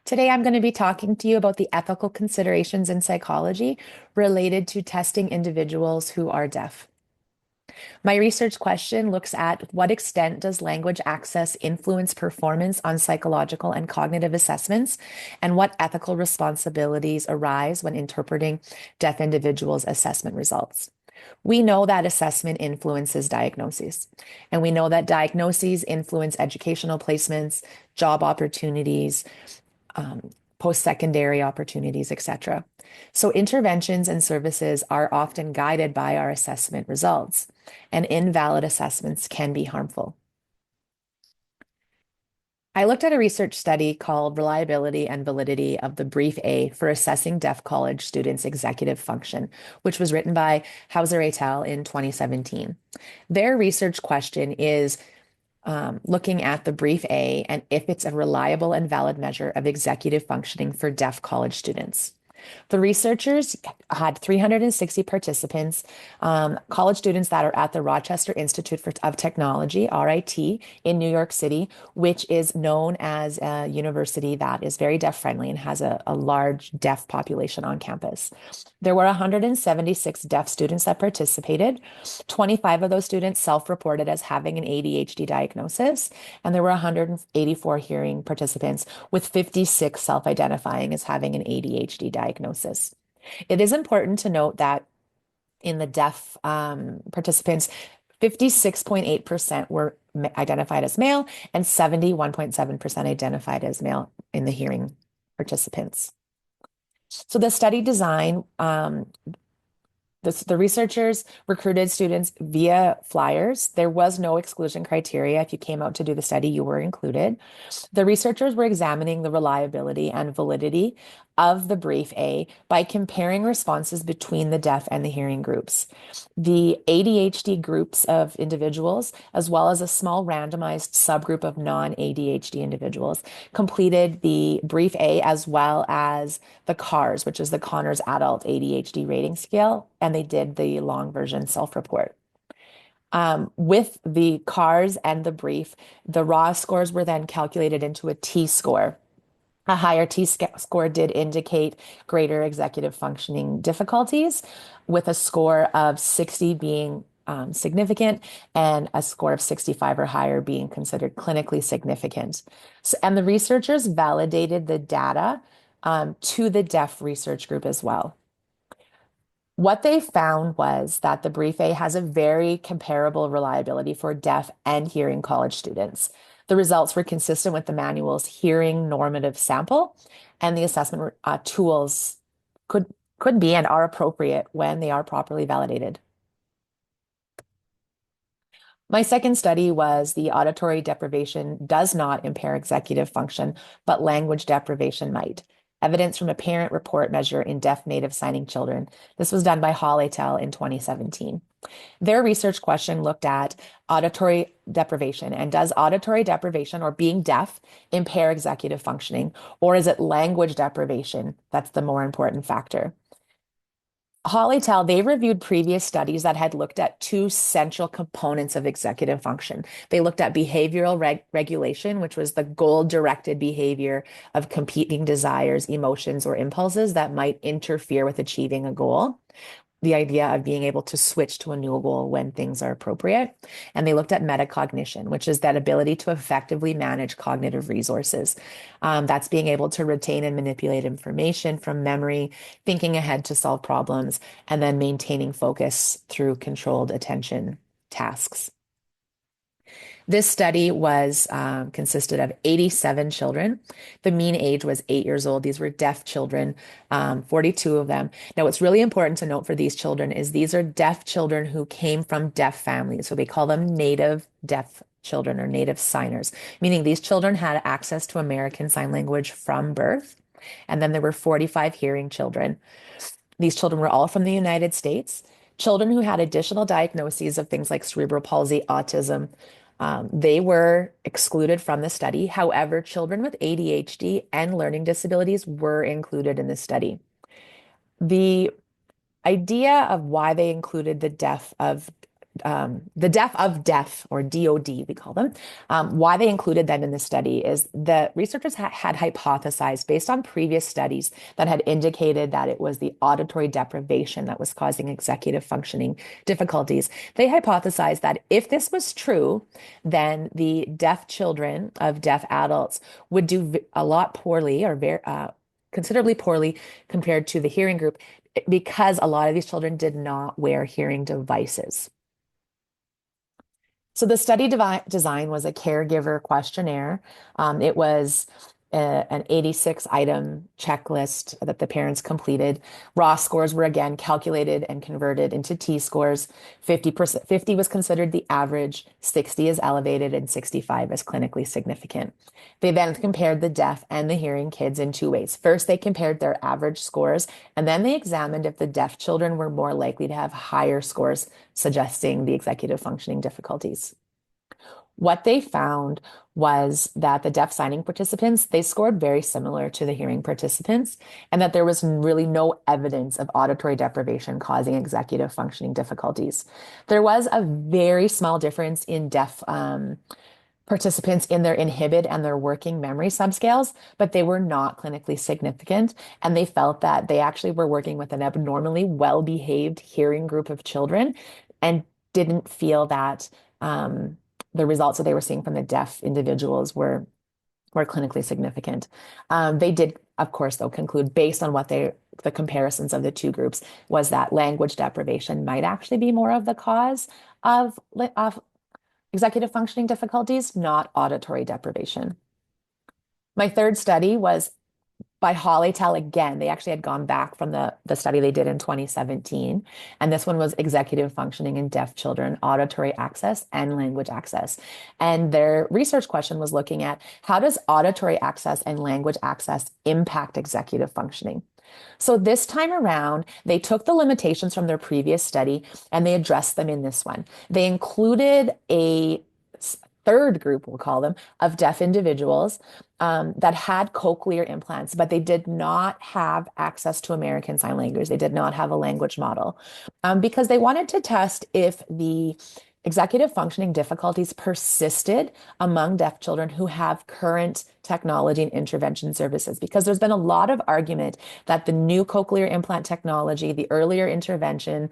Today, I'm going to be talking to you about the ethical considerations in psychology related to testing individuals who are deaf. My research question looks at what extent does language access influence performance on psychological and cognitive assessments, and what ethical responsibilities arise when interpreting deaf individuals' assessment results. We know that assessment influences diagnoses, and we know that diagnoses influence educational placements, job opportunities, um, post-secondary opportunities, etc. So interventions and services are often guided by our assessment results, and invalid assessments can be harmful. I looked at a research study called Reliability and Validity of the Brief A for Assessing Deaf College Students' Executive Function, which was written by Hauser et al. In 2017. Their research question is looking at the Brief A and if it's a reliable and valid measure of executive functioning for deaf college students. The researchers had 360 participants, college students that are at the Rochester of Technology, RIT, in New York City, which is known as a university that is very deaf friendly and has a large deaf population on campus. There were 176 deaf students that participated. 25 of those students self-reported as having an ADHD diagnosis, and there were 184 hearing participants, with 56 self-identifying as having an ADHD diagnosis. It is important to note that in the deaf participants, 56.8% were identified as male and 71.7% identified as male in the hearing participants. So the study design, the researchers recruited students via flyers. There was no exclusion criteria. If you came out to do the study, you were included. The researchers were examining the reliability and validity of the Brief A by comparing responses between the deaf and the hearing groups. The ADHD groups of individuals, as well as a small randomized subgroup of non-ADHD individuals, completed the Brief A as well as the CARS, which is the Conners Adult ADHD Rating Scale, and they did the long version self-report. With the CARS and the Brief, the raw scores were then calculated into a T score. A higher score did indicate greater executive functioning difficulties, with a score of 60 being significant and a score of 65 or higher being considered clinically significant. So, and the researchers validated the data to the deaf research group as well. What they found was that the Brief A has a very comparable reliability for deaf and hearing college students. The results were consistent with the manual's hearing normative sample, and the assessment tools could could be and are appropriate when they are properly validated. My second study was the auditory deprivation does not impair executive function, but language deprivation might. Evidence from a parent report measure in deaf native signing children. This was done by Hall et al. In 2017. Their research question looked at auditory deprivation, and does auditory deprivation or being deaf impair executive functioning, or is it language deprivation that's the more important factor? Hall et al., they reviewed previous studies that had looked at two central components of executive function. They looked at behavioral regulation, which was the goal-directed behavior of competing desires, emotions, or impulses that might interfere with achieving a goal. The idea of being able to switch to a new goal when things are appropriate. And they looked at metacognition, which is that ability to effectively manage cognitive resources. That's being able to retain and manipulate information from memory, thinking ahead to solve problems, and then maintaining focus through controlled attention tasks. This study was consisted of 87 children. The mean age was 8 years old. These were deaf children, 42 of them. Now, what's really important to note for these children is these are deaf children who came from deaf families. So we call them native deaf children or native signers, meaning these children had access to American Sign Language from birth. And then there were 45 hearing children. These children were all from the United States. Children who had additional diagnoses of things like cerebral palsy, autism, they were excluded from the study. However, children with ADHD and learning disabilities were included in the study. The idea of why they included the deaf of the deaf of deaf, or DOD, we call them. Why they included them in the study is the researchers had hypothesized based on previous studies that had indicated that it was the auditory deprivation that was causing executive functioning difficulties. They hypothesized that if this was true, then the deaf children of deaf adults would do a lot poorly, or very considerably poorly compared to the hearing group, because a lot of these children did not wear hearing devices. So the study design was a caregiver questionnaire. It was an 86 item checklist that the parents completed. Raw scores were again calculated and converted into T scores. 50 was considered the average, 60 is elevated, and 65 is clinically significant. They then compared the deaf and the hearing kids in two ways. First, they compared their average scores, and then they examined if the deaf children were more likely to have higher scores, suggesting the executive functioning difficulties. What they found was that the deaf signing participants, they scored very similar to the hearing participants, and that there was really no evidence of auditory deprivation causing executive functioning difficulties. There was a very small difference in deaf participants in their inhibit and their working memory subscales, but they were not clinically significant. And they felt that they actually were working with an abnormally well-behaved hearing group of children, and didn't feel that the results that they were seeing from the deaf individuals were clinically significant. They did, of course, though, conclude based on the comparisons of the two groups, was that language deprivation might actually be more of the cause of executive functioning difficulties, not auditory deprivation. My third study was by Hollytell again. They actually had gone back from the study they did in 2017. And this one was executive functioning in deaf children, auditory access and language access. And their research question was looking at how does auditory access and language access impact executive functioning? So this time around, they took the limitations from their previous study and they addressed them in this one. They included a third group, we'll call them, of deaf individuals that had cochlear implants, but they did not have access to American Sign Language. They did not have a language model because they wanted to test if the executive functioning difficulties persisted among deaf children who have current technology and intervention services, because there's been a lot of argument that the new cochlear implant technology, the earlier intervention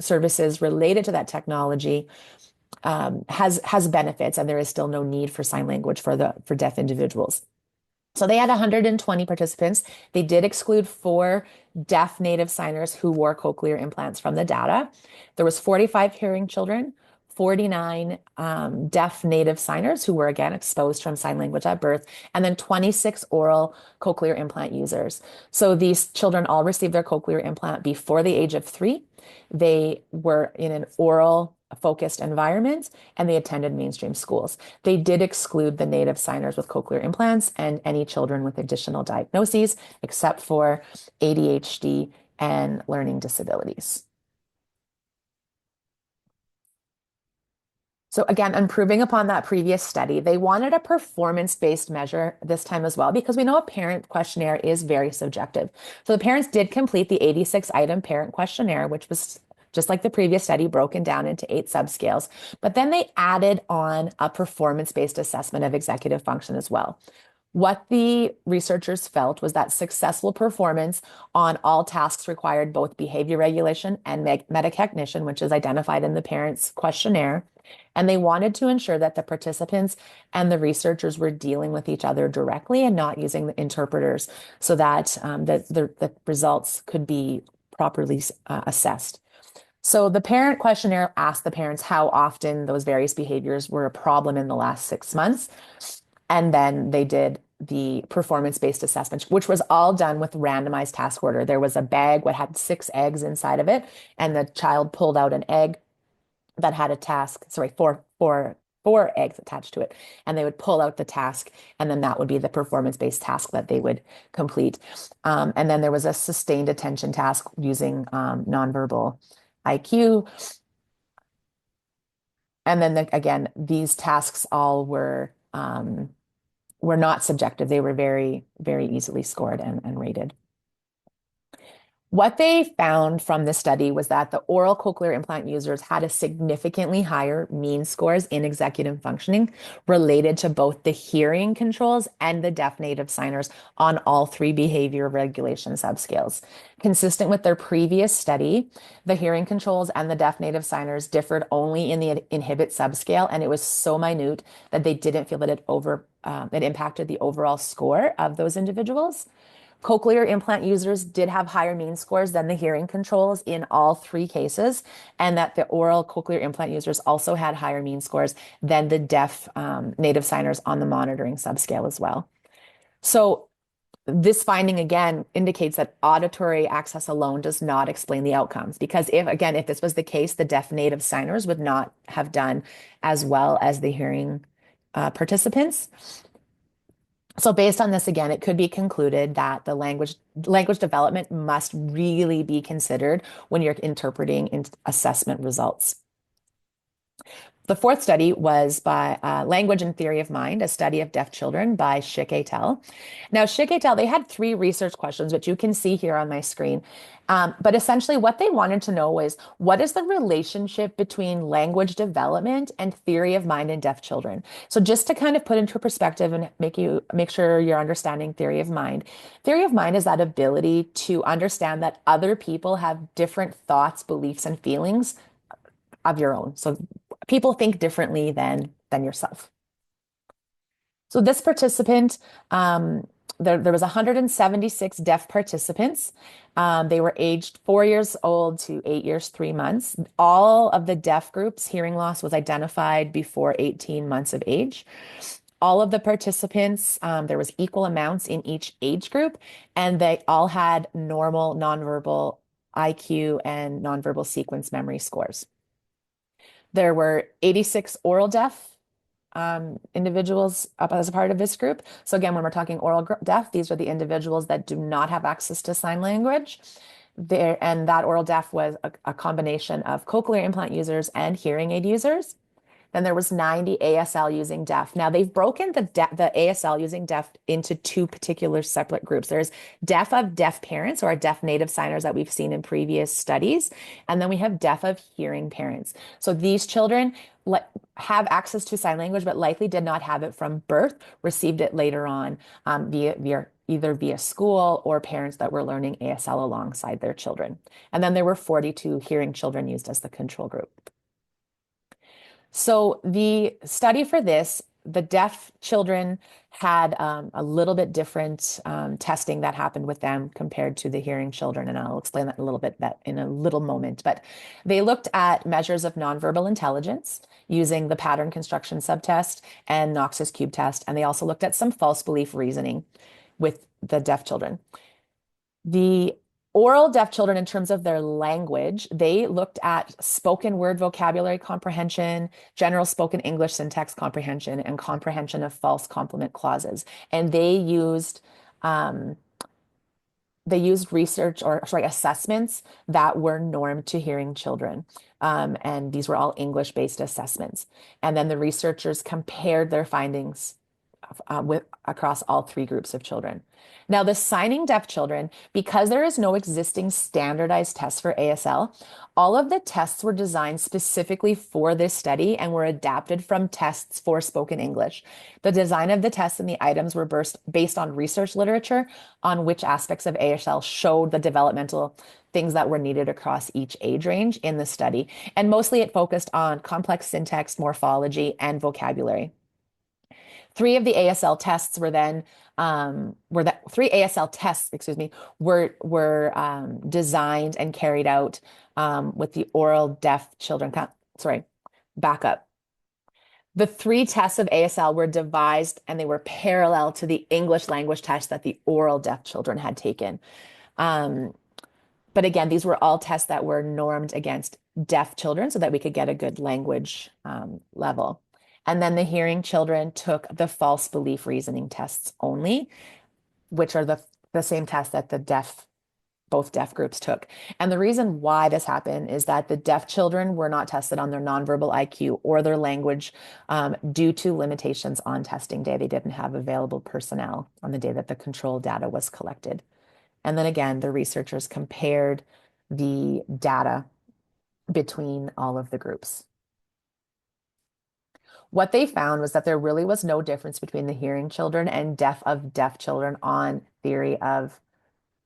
services related to that technology, has benefits, and there is still no need for sign language for deaf individuals. So they had 120 participants. They did exclude 4 deaf native signers who wore cochlear implants from the data. There was 45 hearing children, 49 deaf native signers who were again exposed from sign language at birth, and then 26 oral cochlear implant users. So these children all received their cochlear implant before the age of 3. They were in an oral focused environment, and they attended mainstream schools. They did exclude the native signers with cochlear implants and any children with additional diagnoses, except for ADHD and learning disabilities. So again, improving upon that previous study, they wanted a performance-based measure this time as well, because we know a parent questionnaire is very subjective. So the parents did complete the 86-item parent questionnaire, which was just like the previous study, broken down into 8 subscales. But then they added on a performance-based assessment of executive function as well. What the researchers felt was that successful performance on all tasks required both behavior regulation and metacognition, which is identified in the parents' questionnaire. And they wanted to ensure that the participants and the researchers were dealing with each other directly and not using the interpreters, so that the results could be properly assessed. So the parent questionnaire asked the parents how often those various behaviors were a problem in the last 6 months. And then they did the performance-based assessment, which was all done with randomized task order. There was a bag that had 6 eggs inside of it, and the child pulled out an egg that had a task, sorry, four eggs attached to it. And they would pull out the task, and then that would be the performance-based task that they would complete. And then there was a sustained attention task using nonverbal IQ. And then again, these tasks all were not subjective. They were very, very easily scored and rated. What they found from the study was that the oral cochlear implant users had a significantly higher mean scores in executive functioning related to both the hearing controls and the deaf native signers on all three behavior regulation subscales. Consistent with their previous study, the hearing controls and the deaf native signers differed only in the inhibit subscale, and it was so minute that they didn't feel that it impacted the overall score of those individuals. Cochlear implant users did have higher mean scores than the hearing controls in all three cases, and that the oral cochlear implant users also had higher mean scores than the deaf native signers on the monitoring subscale as well. So this finding again indicates that auditory access alone does not explain the outcomes, because if this was the case, the deaf native signers would not have done as well as the hearing participants. So based on this, again, it could be concluded that the language development must really be considered when you're interpreting assessment results. The fourth study was by Language and Theory of Mind, a study of deaf children by Schick et al. Now, Schick et al., they had three research questions, which you can see here on my screen. But essentially, what they wanted to know was, what is the relationship between language development and theory of mind in deaf children? So just to kind of put into perspective and make sure you're understanding theory of mind. Theory of mind is that ability to understand that other people have different thoughts, beliefs, and feelings of your own. So people think differently than yourself. So this participant, there was 176 deaf participants. They were aged 4 years old to 8 years, 3 months. All of the deaf groups, hearing loss was identified before 18 months of age. All of the participants, there was equal amounts in each age group, and they all had normal nonverbal IQ and nonverbal sequence memory scores. There were 86 oral deaf individuals up as a part of this group. So again, when we're talking oral deaf, these are the individuals that do not have access to sign language. And that oral deaf was a combination of cochlear implant users and hearing aid users. Then there was 90 ASL using deaf. Now they've broken the ASL using deaf into two particular separate groups. There's deaf of deaf parents, or deaf native signers that we've seen in previous studies. And then we have deaf of hearing parents. So these children have access to sign language, but likely did not have it from birth, received it later on either via school or parents that were learning ASL alongside their children. And then there were 42 hearing children used as the control group. So the study for this, the deaf children had a little bit different testing that happened with them compared to the hearing children, and I'll explain that a little bit in a little moment. But they looked at measures of nonverbal intelligence using the pattern construction subtest and Knox's cube test, and they also looked at some false belief reasoning with the deaf children. The oral deaf children, in terms of their language, they looked at spoken word vocabulary comprehension, general spoken English syntax comprehension, and comprehension of false complement clauses. And they used assessments that were normed to hearing children. And these were all English-based assessments. And then the researchers compared their findings across all three groups of children. Now, the signing deaf children, because there is no existing standardized test for ASL, all of the tests were designed specifically for this study and were adapted from tests for spoken English. The design of the tests and the items were based on research literature on which aspects of ASL showed the developmental things that were needed across each age range in the study. And mostly it focused on complex syntax, morphology, and vocabulary. Three ASL tests were designed and carried out with the oral deaf children. Back up. The three tests of ASL were devised and they were parallel to the English language test that the oral deaf children had taken. But again, these were all tests that were normed against deaf children so that we could get a good language level. And then the hearing children took the false belief reasoning tests only, which are the same tests that both deaf groups took. And the reason why this happened is that the deaf children were not tested on their nonverbal IQ or their language due to limitations on testing day. They didn't have available personnel on the day that the control data was collected. And then again, the researchers compared the data between all of the groups. What they found was that there really was no difference between the hearing children and deaf children on theory of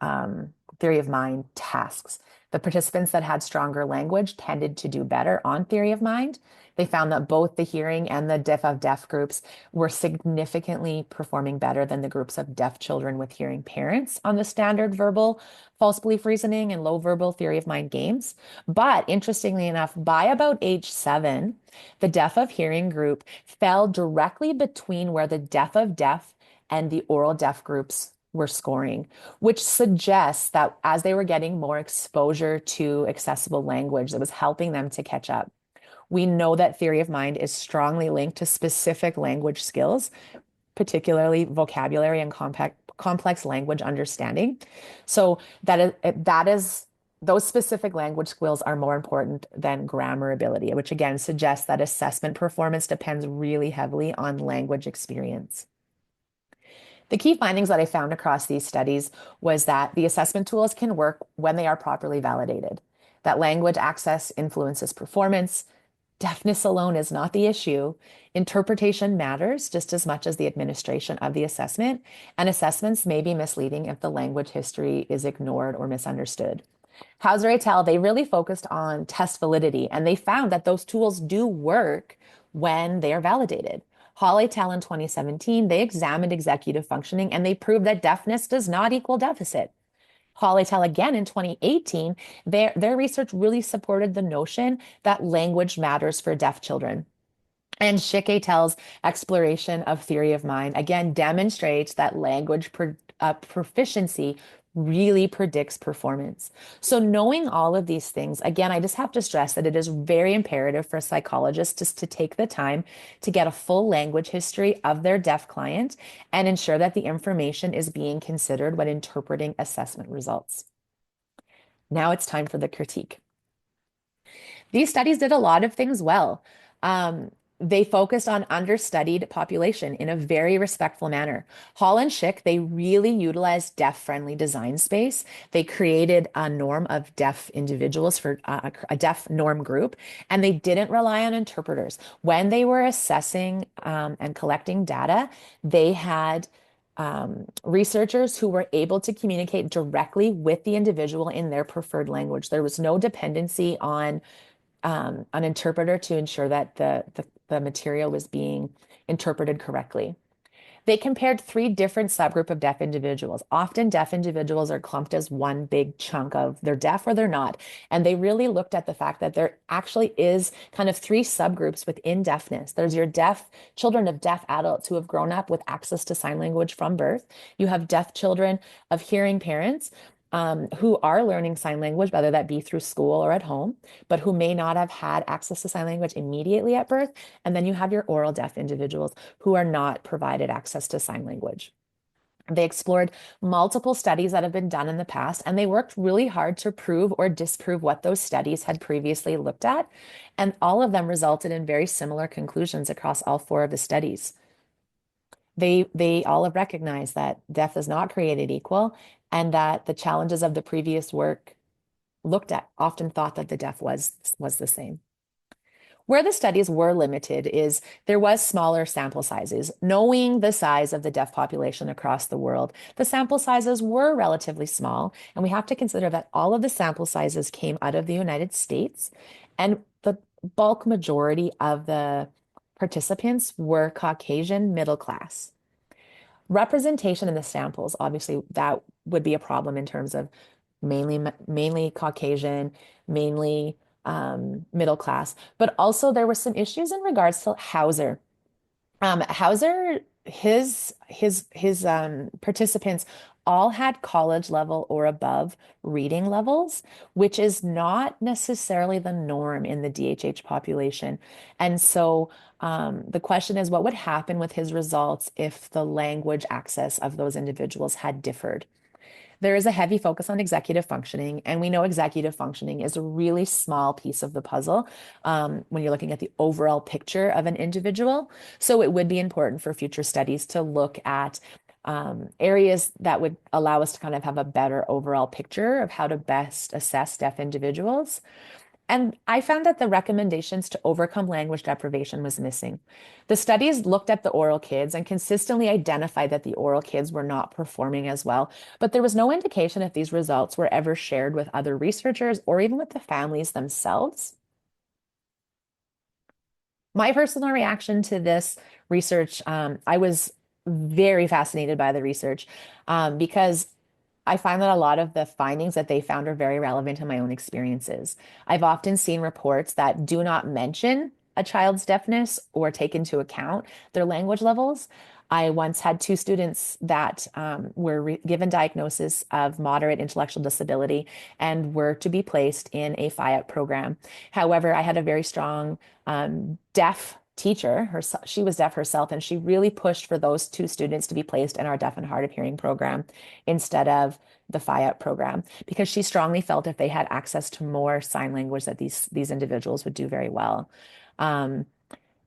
mind tasks. The participants that had stronger language tended to do better on theory of mind. They found that both the hearing and the deaf of deaf groups were significantly performing better than the groups of deaf children with hearing parents on the standard verbal false belief reasoning and low verbal theory of mind games. But interestingly enough, by about age 7, the deaf of hearing group fell directly between where the deaf of deaf and the oral deaf groups were scoring, which suggests that as they were getting more exposure to accessible language, that was helping them to catch up. We know that theory of mind is strongly linked to specific language skills, particularly vocabulary and complex language understanding. So that is those specific language skills are more important than grammar ability, which again suggests that assessment performance depends really heavily on language experience. The key findings that I found across these studies was that the assessment tools can work when they are properly validated, that language access influences performance. Deafness alone is not the issue. Interpretation matters just as much as the administration of the assessment, and assessments may be misleading if the language history is ignored or misunderstood. Hauser et al., they really focused on test validity, and they found that those tools do work when they are validated. Hall et al. In 2017, they examined executive functioning and they proved that deafness does not equal deficit. Hall et al. Again in 2018, their research really supported the notion that language matters for deaf children. And Schick et al.'s exploration of theory of mind again demonstrates that language proficiency really predicts performance. So knowing all of these things, again, I just have to stress that it is very imperative for psychologists just to take the time to get a full language history of their deaf client and ensure that the information is being considered when interpreting assessment results. Now it's time for the critique. These studies did a lot of things well. They focused on understudied population in a very respectful manner. Hall and Schick, they really utilized deaf-friendly design space. They created a norm of deaf individuals for a deaf norm group, and they didn't rely on interpreters. When they were assessing and collecting data, they had researchers who were able to communicate directly with the individual in their preferred language. There was no dependency on an interpreter to ensure that the material was being interpreted correctly. They compared 3 different subgroup of deaf individuals. Often deaf individuals are clumped as one big chunk of they're deaf or they're not. And they really looked at the fact that there actually is kind of 3 subgroups within deafness. There's your deaf children of deaf adults who have grown up with access to sign language from birth. You have deaf children of hearing parents who are learning sign language, whether that be through school or at home, but who may not have had access to sign language immediately at birth. And then you have your oral deaf individuals who are not provided access to sign language. They explored multiple studies that have been done in the past, and they worked really hard to prove or disprove what those studies had previously looked at. And all of them resulted in very similar conclusions across all 4 of the studies. They all have recognized that deaf is not created equal and that the challenges of the previous work looked at often thought that the deaf was the same. Where the studies were limited is there was smaller sample sizes. Knowing the size of the deaf population across the world, the sample sizes were relatively small, and we have to consider that all of the sample sizes came out of the United States, and the bulk majority of the participants were Caucasian middle class. Representation in the samples, obviously, that would be a problem in terms of mainly Caucasian, mainly middle class, but also there were some issues in regards to Hauser. Hauser, his participants all had college level or above reading levels, which is not necessarily the norm in the DHH population. And so the question is, what would happen with his results if the language access of those individuals had differed? There is a heavy focus on executive functioning, and we know executive functioning is a really small piece of the puzzle when you're looking at the overall picture of an individual. So it would be important for future studies to look at areas that would allow us to kind of have a better overall picture of how to best assess deaf individuals. And I found that the recommendations to overcome language deprivation was missing. The studies looked at the oral kids and consistently identified that the oral kids were not performing as well, but there was no indication if these results were ever shared with other researchers or even with the families themselves. My personal reaction to this research, I was very fascinated by the research because I find that a lot of the findings that they found are very relevant in my own experiences. I've often seen reports that do not mention a child's deafness or take into account their language levels. I once had two students that were given diagnosis of moderate intellectual disability and were to be placed in a FIAT program. However, I had a very strong deaf teacher. She was deaf herself, and she really pushed for those two students to be placed in our deaf and hard of hearing program instead of the FIAT program because she strongly felt if they had access to more sign language that these individuals would do very well. Um,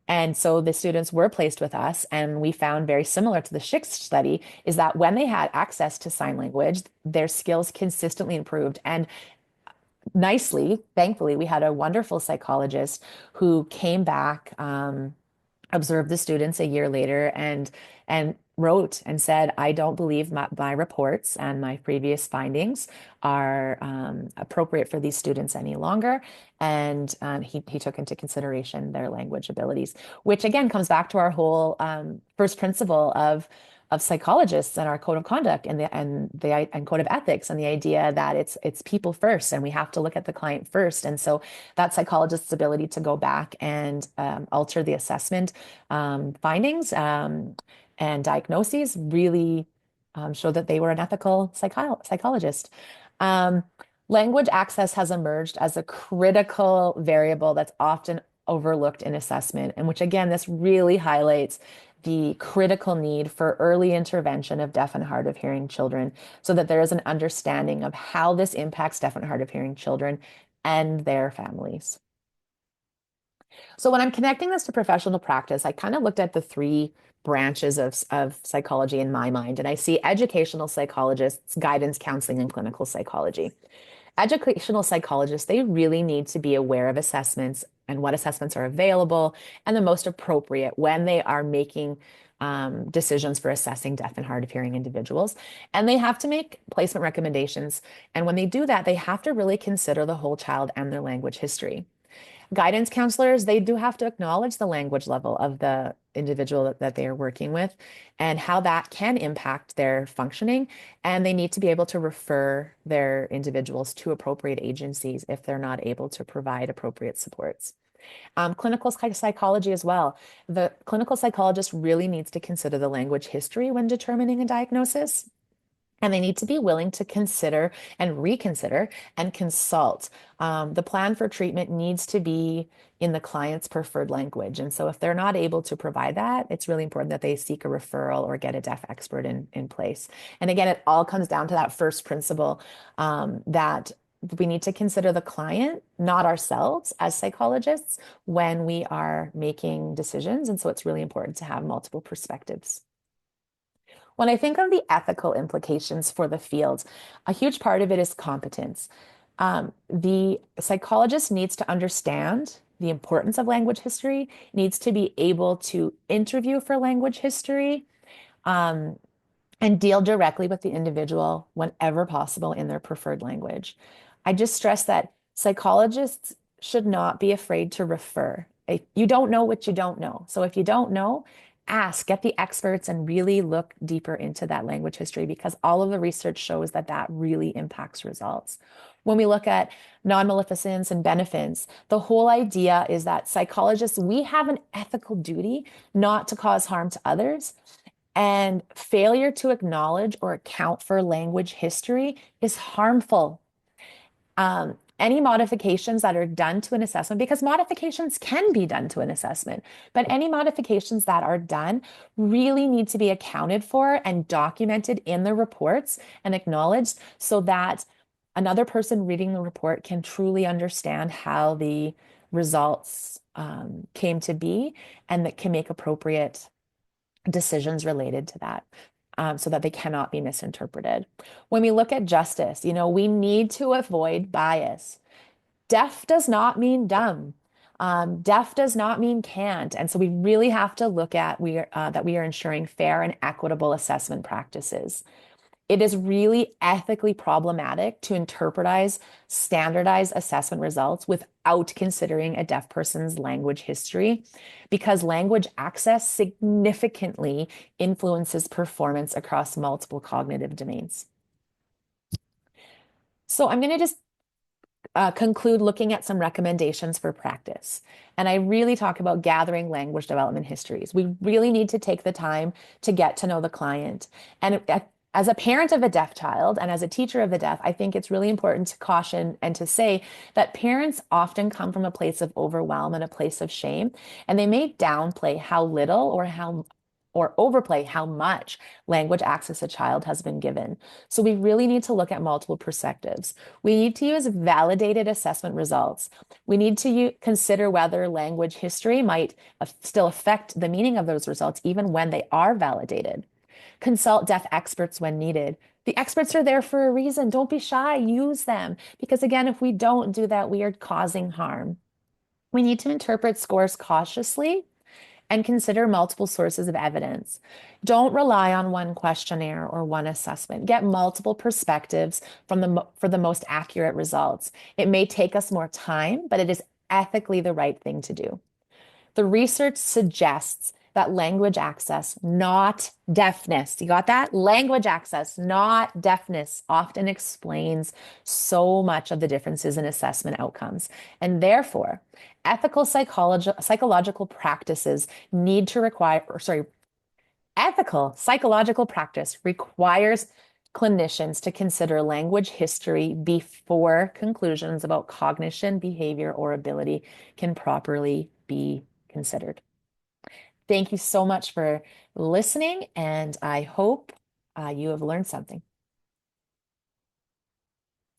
and so the students were placed with us, and we found very similar to the SHIX study is that when they had access to sign language, their skills consistently improved. And nicely, thankfully, we had a wonderful psychologist who came back, observed the students a year later, and wrote and said, I don't believe my reports and my previous findings are appropriate for these students any longer. And he took into consideration their language abilities, which again comes back to our whole first principle of psychologists and our code of conduct and code of ethics and the idea that it's people first and we have to look at the client first. And so that psychologist's ability to go back and alter the assessment findings and diagnoses really showed that they were an ethical psychologist. Um, Language access has emerged as a critical variable that's often overlooked in assessment, and which again, this really highlights the critical need for early intervention of deaf and hard of hearing children so that there is an understanding of how this impacts deaf and hard of hearing children and their families. So when I'm connecting this to professional practice, I kind of looked at the three branches of psychology in my mind, and I see educational psychologists, guidance counseling, and clinical psychology. Educational psychologists, they really need to be aware of assessments and what assessments are available and the most appropriate when they are making decisions for assessing deaf and hard of hearing individuals. And they have to make placement recommendations. And when they do that, they have to really consider the whole child and their language history. Guidance counselors, they do have to acknowledge the language level of the individual that they are working with and how that can impact their functioning. And they need to be able to refer their individuals to appropriate agencies if they're not able to provide appropriate supports. Clinical psychology as well. The clinical psychologist really needs to consider the language history when determining a diagnosis. And they need to be willing to consider and reconsider and consult. The plan for treatment needs to be in the client's preferred language. And so if they're not able to provide that, it's really important that they seek a referral or get a deaf expert in place. And again, it all comes down to that first principle that we need to consider the client, not ourselves as psychologists, when we are making decisions. And so it's really important to have multiple perspectives. When I think of the ethical implications for the field, a huge part of it is competence. The psychologist needs to understand the importance of language history, needs to be able to interview for language history, um, and deal directly with the individual whenever possible in their preferred language. I just stress that psychologists should not be afraid to refer. You don't know what you don't know. So if you don't know, ask, get the experts, and really look deeper into that language history because all of the research shows that that really impacts results. When we look at non-maleficence and benefits, the whole idea is that psychologists, we have an ethical duty not to cause harm to others. And failure to acknowledge or account for language history is harmful. Any modifications that are done to an assessment, because modifications can be done to an assessment, but any modifications that are done really need to be accounted for and documented in the reports and acknowledged so that another person reading the report can truly understand how the results came to be and that can make appropriate decisions related to that. so that they cannot be misinterpreted. When we look at justice, we need to avoid bias. Deaf does not mean dumb. Deaf does not mean can't. And so we really have to look at that we are ensuring fair and equitable assessment practices. It is really ethically problematic to interpretize standardized assessment results without considering a deaf person's language history, because language access significantly influences performance across multiple cognitive domains. So I'm going to just conclude looking at some recommendations for practice. And I really talk about gathering language development histories. We really need to take the time to get to know the client. And as a parent of a deaf child and as a teacher of the deaf, I think it's really important to caution and to say that parents often come from a place of overwhelm and a place of shame, and they may downplay how little or overplay how much language access a child has been given. So we really need to look at multiple perspectives. We need to use validated assessment results. We need to consider whether language history might still affect the meaning of those results, even when they are validated. Consult deaf experts when needed. The experts are there for a reason. Don't be shy, use them. Because again, if we don't do that, we are causing harm. We need to interpret scores cautiously and consider multiple sources of evidence. Don't rely on one questionnaire or one assessment. Get multiple perspectives for the most accurate results. It may take us more time, but it is ethically the right thing to do. The research suggests that language access, not deafness, you got that? Language access, not deafness, often explains so much of the differences in assessment outcomes. And therefore, psychological practices need to require, or sorry, ethical psychological practice requires clinicians to consider language history before conclusions about cognition, behavior, or ability can properly be considered. Thank you so much for listening, and I hope you have learned something.